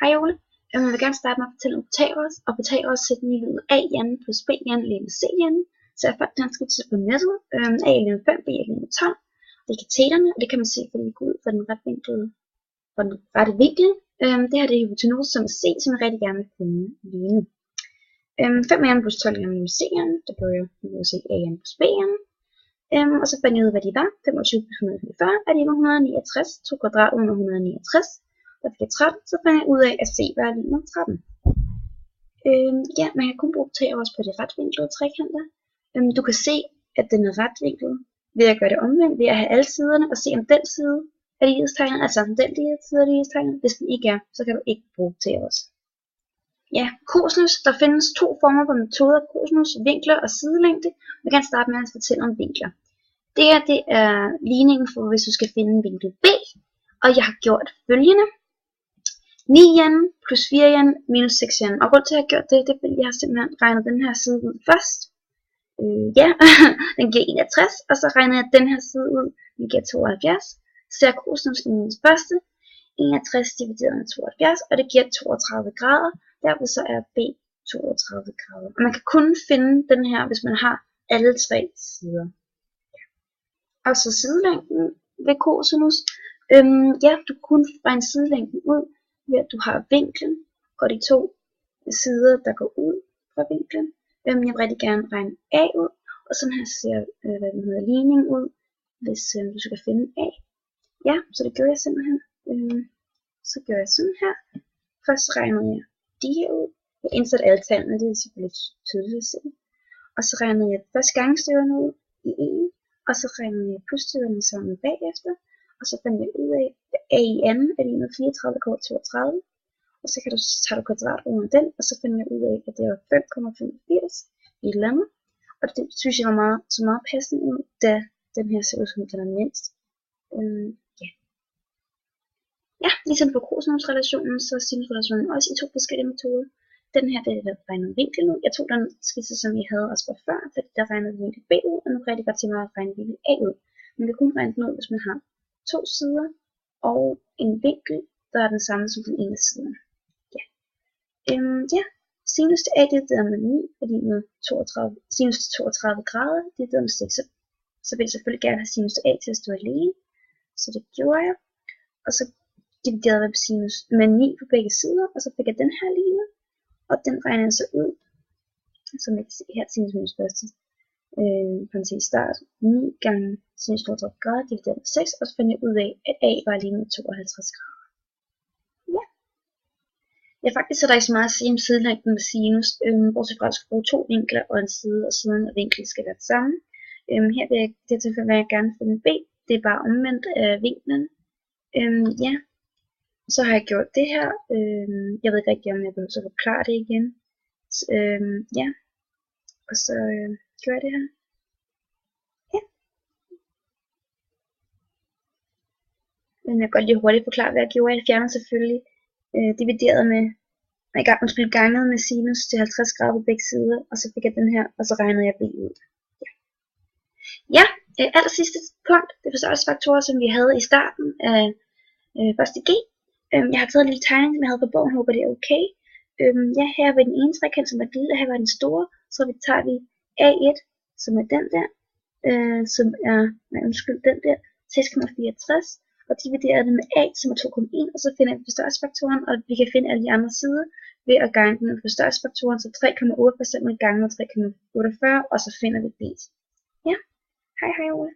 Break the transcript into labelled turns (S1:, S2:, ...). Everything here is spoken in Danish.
S1: Hej Ole. Jeg vil gerne starte med at fortælle om Pythagoras, og Pythagoras sætter lige lyden a i anden plus b i anden lige med c i anden. Så jeg fandt den skitse på nettet. A er lige med 5, b er lige med 12. Det er kateterne, og det kan man se, fordi det går ud for den rette vinkel. Det her det er hypotenuse, som er c, som jeg rigtig gerne vil finde lige nu. 5 i anden plus 12 i anden lige med c i anden. Det bliver jo se a i anden plus b i anden. Og så fandt jeg ud af, hvad de var. 25 plus 145 er lige med 169. 2 kvadrat under 169. Der fik jeg 13, så fandt jeg ud af, at C var lige med 13. Ja, man kan kun bruge Pythagoras på de retvinklede trekanter. Du kan se, at den er retvinklet ved at gøre det omvendt, ved at have alle siderne og se om den side er lighedstegnet, altså om den side er lighedstegnet. Hvis den ikke er, så kan du ikke bruge Pythagoras. Ja, kosinus. Der findes to former for metoder af kosinus, vinkler og sidelængde. Man kan starte med at fortælle om vinkler. Det er ligningen for, hvis du skal finde vinkel B, og jeg har gjort følgende. 9 i anden plus 4 i anden minus 6 i anden. Og grund til at jeg har gjort det, det er fordi jeg har simpelthen regnet den her side ud først. Den giver 61, og så regner jeg den her side ud, den giver 72. Så jeg kosinus i min første, 61 divideret med 72, og det giver 32 grader. Derfor så er B 32 grader. Og man kan kun finde den her, hvis man har alle tre sider. Og så sidelængden ved kosinus. Du kan kun regne sidelængden ud, ved at du har vinklen og de to sider, der går ud fra vinklen. Jeg vil rigtig gerne regne A ud, og sådan her ser ligning ud, hvis du skal finde A. Ja, så det gør jeg simpelthen. Så gør jeg sådan her. Først regner jeg de her ud. Jeg indsætter alle tallene, det er selvfølgelig tydeligt at se. Og så regner jeg første gangstykkerne ud i 1, og så regner jeg plusstykkerne sammen bagefter. Og så fandt jeg ud af, at A i anden er lige med 34,32. Og så tager du kvadrat under den, og så fandt jeg ud af, at det var 5,85 i et eller andet. Og det synes jeg var meget passende ud, da den her ser ud som den er mindst. Ligesom på kosinusrelationen, så er sinusrelationen også i to forskellige metoder. Den her, det er der regnede vinkel ud. Jeg tog den skitse, som vi havde også før, fordi der regnede vinkel B ud, og nu rigtig godt til mig at regne vinkel A ud. Man kan kun regne den ud, hvis man har to sider og en vinkel, der er den samme som den ene side. Sinus til A, det er med 9, fordi med 32, sinus til 32 grader, det er med 6. Så vil jeg selvfølgelig gerne have sinus til A til at stå alene. Så det gjorde jeg. Og så dividerede jeg sinus med 9 på begge sider, og så fik jeg den her linje. Og den regner jeg så ud, som jeg kan se her, sinus minus første. Parentes start, 9 gange sinus 32 grader, divideret med 6, og så fandt jeg ud af, at A var lige med 52 grader. Ja. Jeg faktisk så der ikke så meget at sige om sidelængden med sinus, bortset fra at jeg skal bruge to vinkler og en side, og siden af vinklen skal være det samme. Her vil jeg, i det tilfælde vil jeg gerne finde B, det er bare omvendt af vinklen. Så har jeg gjort det her. Jeg ved ikke rigtig, om jeg behøver at forklare det igen. Og så gør jeg det her. Men jeg kan godt lige hurtigt forklare, hvad jeg gjorde. Jeg fjernede selvfølgelig divideret med, ganget med sinus til 50 grader på begge sider, og så fik jeg den her, og så regnede jeg B ud. Aller sidste punkt, det er forstørrelsesfaktorer, som vi havde i starten af første G. Jeg har taget en lille tegning, som jeg havde på bogen, håber det er okay. Her var den ene trekant, som var den lille, her var den store, så tager vi A1, som er den der, den der, 6,64, og dividerer det med A, som er 2,1, og så finder vi forstørrelsesfaktoren, og vi kan finde alle de andre sider ved at gange den med forstørrelsesfaktoren, så 3,8% gange med 3,48, og så finder vi B. Ja, hej Ole.